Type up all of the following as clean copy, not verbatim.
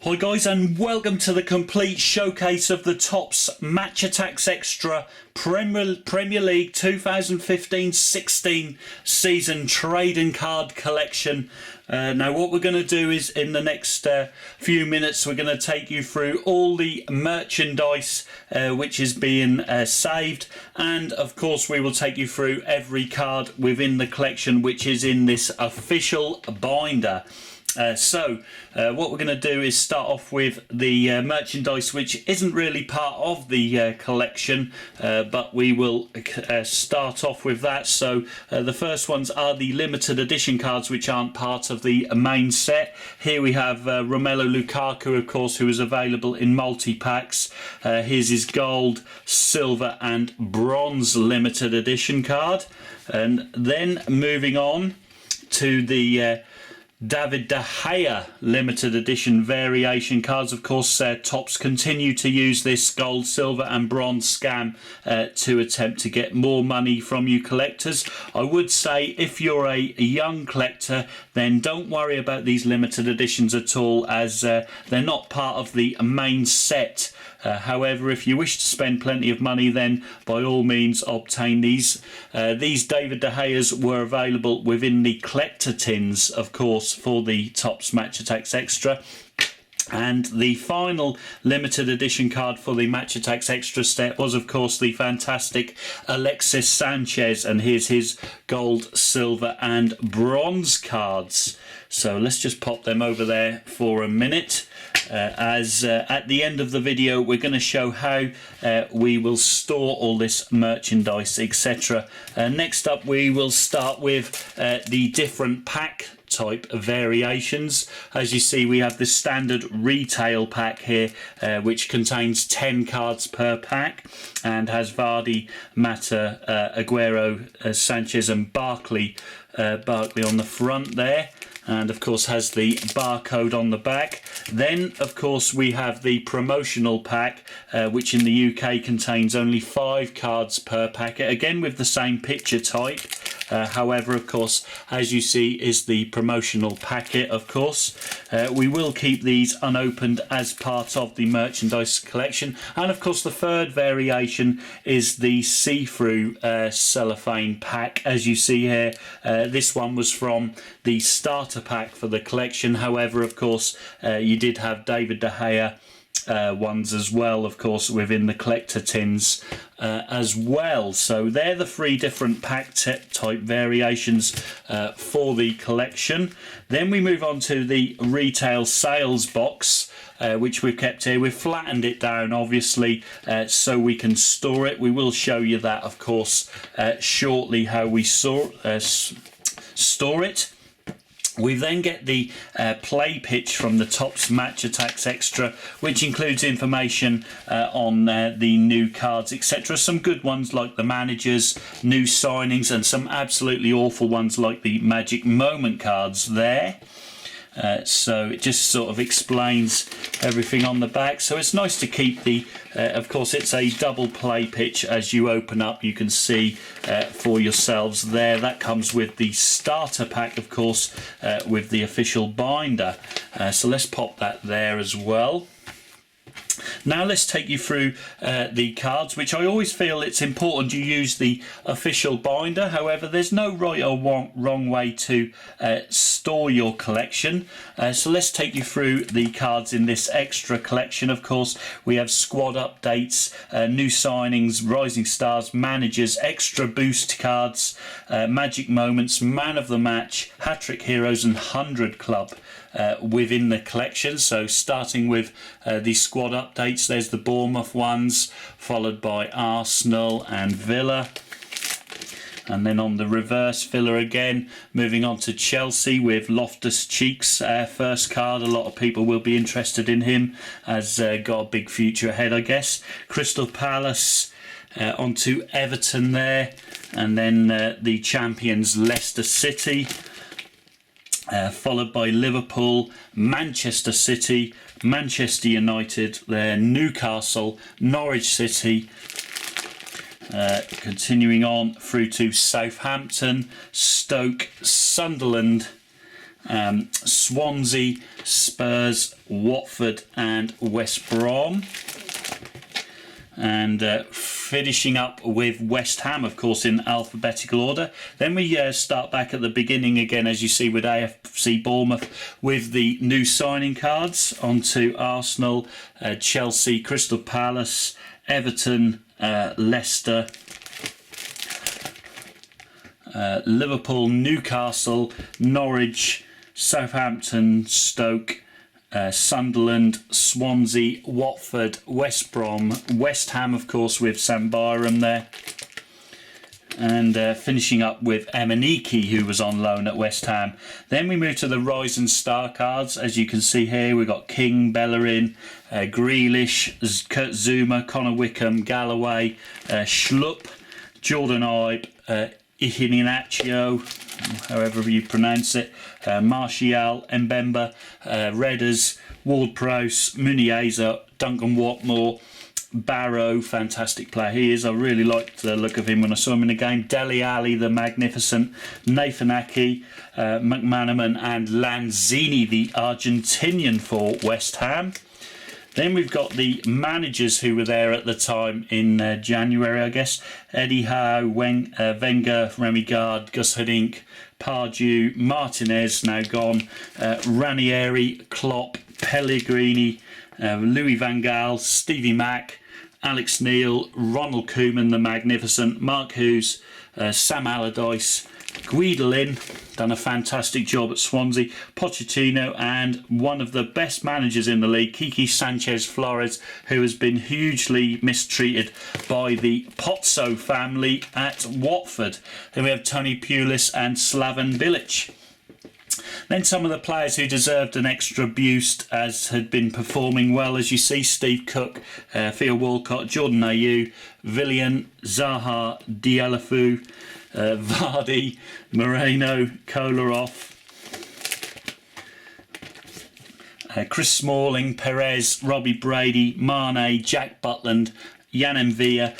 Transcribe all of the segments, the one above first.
Hi guys, and welcome to the complete showcase of the Topps Match Attacks Extra Premier League 2015-16 season trading card collection. Now what we're going to do is in the next few minutes we're going to take you through all the merchandise which is being saved, and of course we will take you through every card within the collection which is in this official binder. So what we're going to do is start off with the merchandise which isn't really part of the collection, but we will start off with that. So the first ones are the limited edition cards which aren't part of the main set. Here we have Romelu Lukaku, of course, who is available in multi-packs. Here's his gold, silver and bronze limited edition card. And then moving on to the David De Gea limited edition variation cards. Of course, Topps continue to use this gold, silver and bronze scam to attempt to get more money from you collectors. I would say if you're a young collector, then don't worry about these limited editions at all, as they're not part of the main set. However, if you wish to spend plenty of money, then by all means obtain these. These David De Gea's were available within the collector tins, of course, for the Topps Match Attacks Extra. And the final limited edition card for the Match Attacks Extra set was, of course, the fantastic Alexis Sanchez, and here's his gold, silver and bronze cards. So let's just pop them over there for a minute, as at the end of the video we're going to show how we will store all this merchandise, etc. Next up we will start with the different pack type variations. As you see, we have the standard retail pack here, which contains 10 cards per pack and has Vardy, Mata, Aguero, Sanchez and Barkley on the front there, and of course has the barcode on the back. Then of course we have the promotional pack, which in the UK contains only 5 cards per packet, again with the same picture type. However, of course, as you see, is the promotional packet. Of course, we will keep these unopened as part of the merchandise collection. And of course, the third variation is the see-through cellophane pack. As you see here, this one was from the starter pack for the collection. However, of course, you did have David De Gea ones as well, of course, within the collector tins as well. So they're the 3 different pack type variations for the collection. Then we move on to the retail sales box, which we've kept here. We've flattened it down, obviously, so we can store it. We will show you that, of course, shortly, how we store it. We then get the play pitch from the Topps Match Attacks Extra, which includes information on the new cards, etc. Some good ones like the managers, new signings, and some absolutely awful ones like the Magic Moment cards there. So it just sort of explains everything on the back. So it's nice to keep the, of course it's a double play pitch. As you open up you can see for yourselves there, that comes with the starter pack, of course, with the official binder. So let's pop that there as well. Now let's take you through the cards, which I always feel it's important you use the official binder. However, there's no right or wrong way to store your collection. So let's take you through the cards in this extra collection. Of course, we have squad updates, new signings, rising stars, managers, extra boost cards, magic moments, man of the match, hat-trick heroes and 100 club within the collection. So starting with the squad updates, there's the Bournemouth ones, followed by Arsenal and Villa. And then on the reverse, Villa again, moving on to Chelsea with Loftus-Cheek's first card. A lot of people will be interested in him, as got a big future ahead, I guess. Crystal Palace, onto Everton there, and then the champions Leicester City, followed by Liverpool, Manchester City, Manchester United, Newcastle, Norwich City, continuing on through to Southampton, Stoke, Sunderland, Swansea, Spurs, Watford and West Brom. And finishing up with West Ham, of course, in alphabetical order. Then we start back at the beginning again, as you see with AFC Bournemouth, with the new signing cards onto Arsenal, Chelsea, Crystal Palace, Everton, Leicester, Liverpool, Newcastle, Norwich, Southampton, Stoke, Sunderland, Swansea, Watford, West Brom, West Ham, of course, with Sam Byram there. And finishing up with Emaniki, who was on loan at West Ham. Then we move to the Rising Star cards. As you can see here, we've got King, Bellerin, Grealish, Kurt Zuma, Connor Wickham, Galloway, Schlupp, Jordan Ibe, Iheanacho, however you pronounce it, Martial, Mbemba, Redders, Ward-Prowse, Muniesa, Duncan Watmore, Barrow, fantastic player he is. I really liked the look of him when I saw him in the game. Dele Alli, the magnificent, Nathan Ake, McManaman and Lanzini, the Argentinian for West Ham. Then we've got the managers who were there at the time in January, I guess. Eddie Howe, Wenger, Remy Gard, Gus Hiddink, Pardew, Martinez, now gone, Ranieri, Klopp, Pellegrini, Louis van Gaal, Stevie Mack, Alex Neil, Ronald Koeman, the magnificent, Mark Hughes, Sam Allardyce, Guidolin, done a fantastic job at Swansea, Pochettino, and one of the best managers in the league, Kiki Sanchez Flores, who has been hugely mistreated by the Pozzo family at Watford. Then we have Tony Pulis and Slaven Bilic. Then some of the players who deserved an extra boost, as had been performing well, as you see: Steve Cook, Theo Walcott, Jordan Ayew, Villian, Zaha, Dialafu, Vardy, Moreno, Kolarov, Chris Smalling, Perez, Robbie Brady, Mane, Jack Butland, Jan Mvia,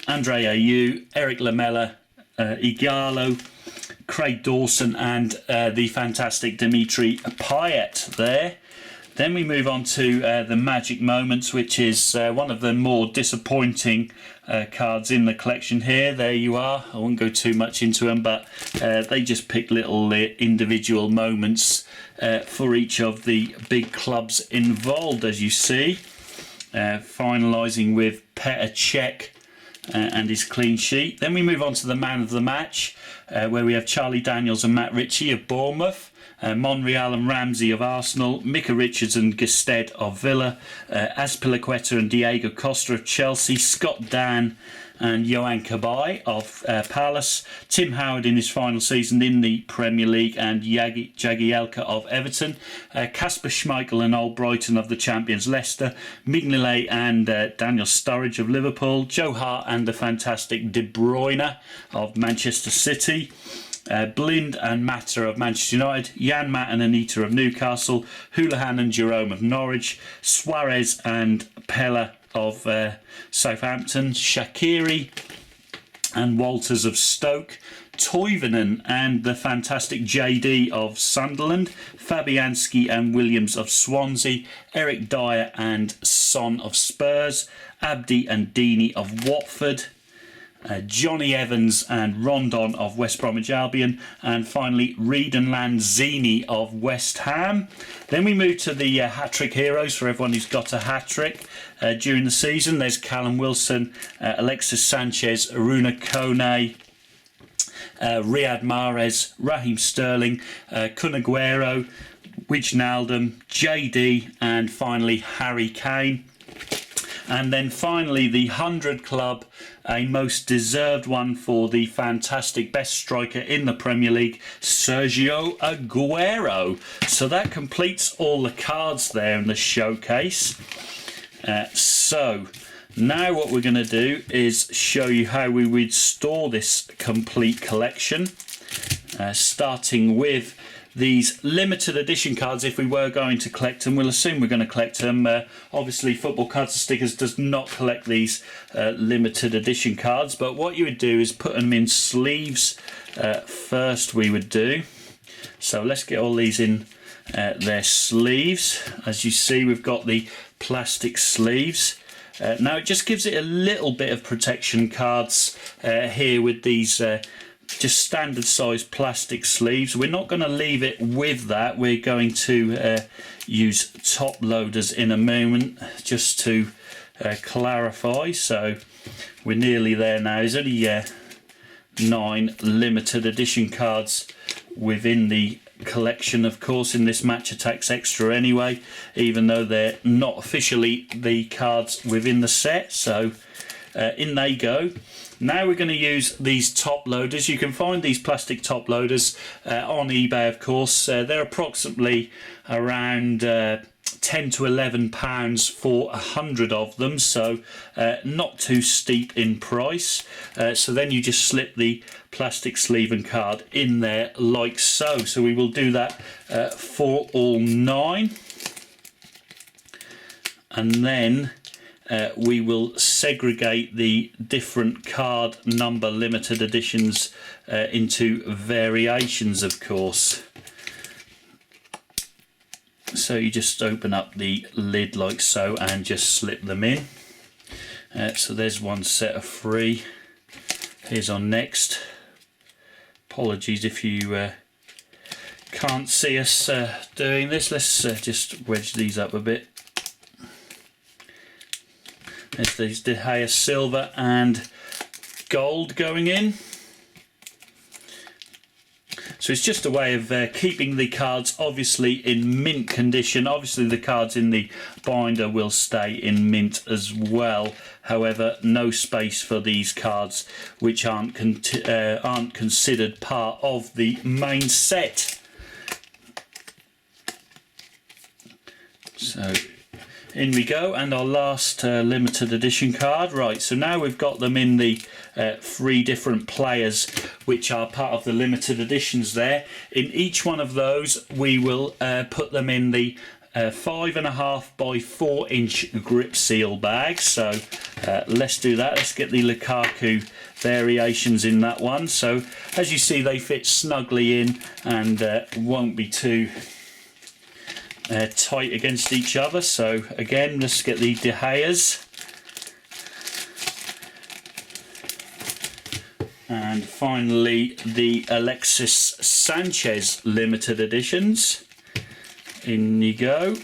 Andre Ayew, Eric Lamela, Igalo, Craig Dawson and the fantastic Dimitri Payet there. Then we move on to the Magic Moments, which is one of the more disappointing cards in the collection here. There you are. I won't go too much into them, but they just pick little individual moments for each of the big clubs involved, as you see. Finalising with Petr Cech and his clean sheet. Then we move on to the Man of the Match, where we have Charlie Daniels and Matt Ritchie of Bournemouth, Monreal and Ramsey of Arsenal, Micah Richards and Gestead of Villa, Azpilicueta and Diego Costa of Chelsea, Scott Dan and Johan Cabaye of Palace, Tim Howard in his final season in the Premier League, and Jagielka of Everton, Kasper Schmeichel and Old Brighton of the champions Leicester, Mignolet and Daniel Sturridge of Liverpool, Joe Hart and the fantastic De Bruyne of Manchester City, Blind and Mata of Manchester United, Jan Matt and Anita of Newcastle, Houlihan and Jerome of Norwich, Suarez and Pella of Southampton, Shaqiri and Walters of Stoke, Toivonen and the fantastic JD of Sunderland, Fabianski and Williams of Swansea, Eric Dyer and Son of Spurs, Abdi and Deeney of Watford, Johnny Evans and Rondon of West Bromwich Albion, and finally Reed and Lanzini of West Ham. Then we move to the hat-trick heroes for everyone who's got a hat-trick during the season. There's Callum Wilson, Alexis Sanchez, Aruna Kone, Riyad Mahrez, Raheem Sterling, Kun Aguero, Wijnaldum, JD, and finally Harry Kane. And then finally the 100 Club, a most deserved one for the fantastic best striker in the Premier League, Sergio Aguero. So that completes all the cards there in the showcase. So now what we're going to do is show you how we would store this complete collection, starting with these limited edition cards. If we were going to collect them, we'll assume we're going to collect them. Obviously Football Cards and Stickers does not collect these limited edition cards, but what you would do is put them in sleeves first. We would do So let's get all these in their sleeves. As you see, we've got the plastic sleeves. Now it just gives it a little bit of protection, cards here with these just standard size plastic sleeves. We're not going to leave it with that. We're going to use top loaders in a moment just to clarify. So we're nearly there now. There's only 9 limited edition cards within the collection, of course, in this Match Attacks Extra anyway, even though they're not officially the cards within the set. So in they go. Now we're going to use these top loaders. You can find these plastic top loaders on eBay, of course. They're approximately around £10 to £11 for 100 of them, so not too steep in price. So then you just slip the plastic sleeve and card in there like so. So we will do that for all 9, and then we will segregate the different card number limited editions into variations, of course. So you just open up the lid like so and just slip them in. So there's one set of 3. Here's our next. Apologies if you can't see us doing this. Let's just wedge these up a bit. There's these De Gea silver and gold going in. So it's just a way of keeping the cards obviously in mint condition. Obviously the cards in the binder will stay in mint as well. However, no space for these cards which aren't considered part of the main set. So in we go, and our last limited edition card. Right, so now we've got them in the 3 different players which are part of the limited editions there. In each one of those we will put them in the 5.5 by 4 inch grip seal bag. So let's do that. Let's get the Lukaku variations in that one. So as you see, they fit snugly in and won't be too tight against each other. So again, let's get the De Gea's, and finally the Alexis Sanchez limited editions. In you go.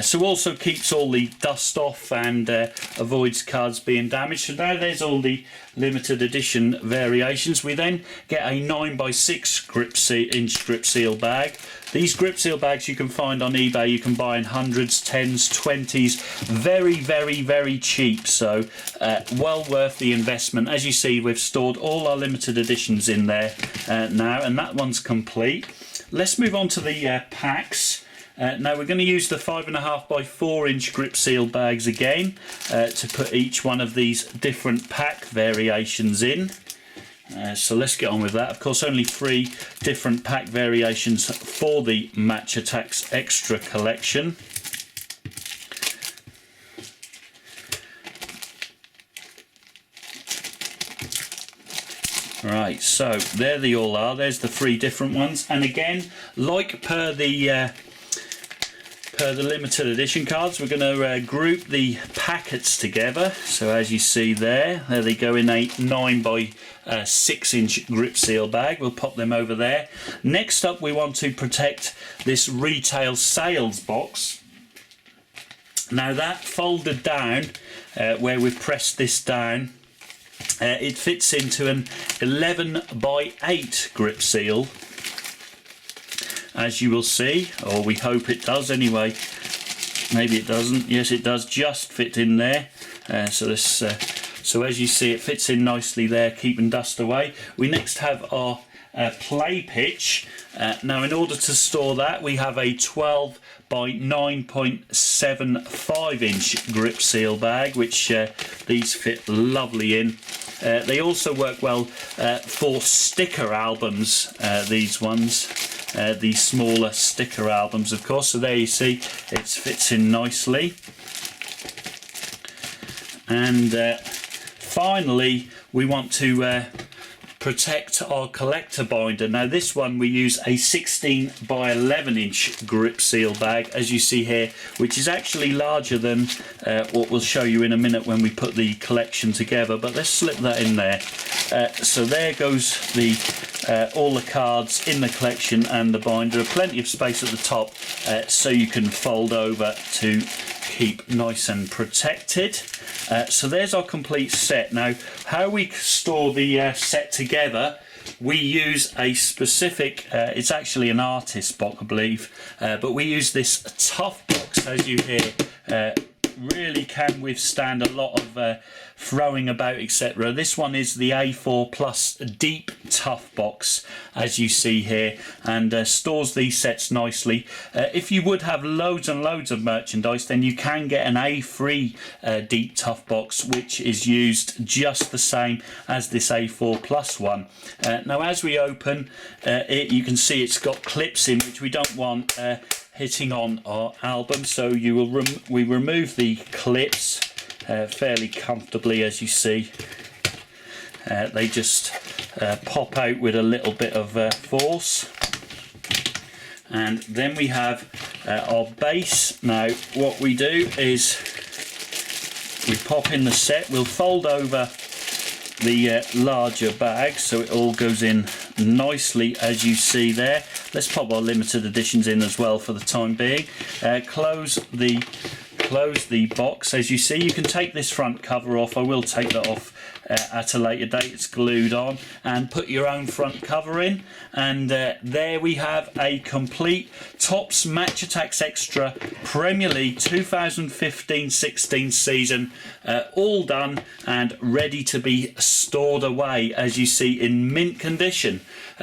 So also keeps all the dust off and avoids cards being damaged. So now there's all the limited edition variations. We then get a 9x6 inch grip seal bag. These grip seal bags you can find on eBay. You can buy in hundreds, 10s, 20s. Very, very, very cheap. So well worth the investment. As you see, we've stored all our limited editions in there now, and that one's complete. Let's move on to the packs. Now we're going to use the 5.5 by 4 inch grip seal bags again to put each one of these different pack variations in. So let's get on with that. Of course, only 3 different pack variations for the Match Attacks Extra collection. Right, so there they all are. There's the 3 different ones, and again, like per the limited edition cards, we're going to group the packets together. So as you see there they go in a 9x6 inch grip seal bag. We'll pop them over there. Next up, we want to protect this retail sales box. Now that folded down, where we've pressed this down, it fits into an 11x8 grip seal, as you will see, or we hope it does anyway. Maybe it doesn't. Yes, it does just fit in there. So as you see, it fits in nicely there, keeping dust away. We next have our play pitch. Now in order to store that, we have a 12 by 9.75 inch grip seal bag, which these fit lovely in. They also work well for sticker albums, these ones. These smaller sticker albums, of course. So there you see, it fits in nicely. And finally, we want to protect our collector binder. Now this one we use a 16 by 11 inch grip seal bag, as you see here, which is actually larger than what we'll show you in a minute when we put the collection together, but let's slip that in there. So there goes all the cards in the collection and the binder. Plenty of space at the top so you can fold over to keep nice and protected. So there's our complete set. Now how we store the set together, we use a specific, it's actually an artist box I believe, but we use this tough box, as you hear. Really can withstand a lot of throwing about, etc. This one is the A4 Plus Deep Tough box, as you see here, and stores these sets nicely. If you would have loads and loads of merchandise, then you can get an A3 Deep Tough box, which is used just the same as this A4 Plus one. Now as we open it, you can see it's got clips in, which we don't want hitting on our album, so we remove the clips fairly comfortably, as you see. They just pop out with a little bit of force, and then we have our base. Now what we do is we pop in the set, we'll fold over the larger bag so it all goes in nicely, as you see there. Let's pop our limited editions in as well for the time being. Close the box. As you see, you can take this front cover off. I will take that off at a later date. It's glued on, and put your own front cover in, and there we have a complete Topps Match Attacks Extra Premier League 2015-16 season, all done and ready to be stored away, as you see, in mint condition.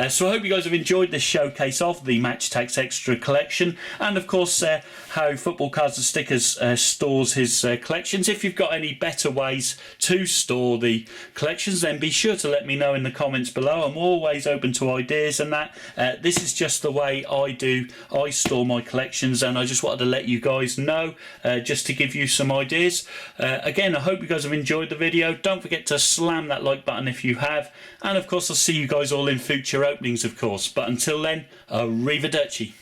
So I hope you guys have enjoyed this showcase of the Match Attacks Extra collection, and of course how Football Cards and Stickers stores his collections. If you've got any better ways to store the collections, then be sure to let me know in the comments below. I'm always open to ideas and that. This is just the way I store my collections, and I just wanted to let you guys know, just to give you some ideas. Again, I hope you guys have enjoyed the video. Don't forget to slam that like button if you have, and of course I'll see you guys all in future openings, of course. But until then, arrivederci.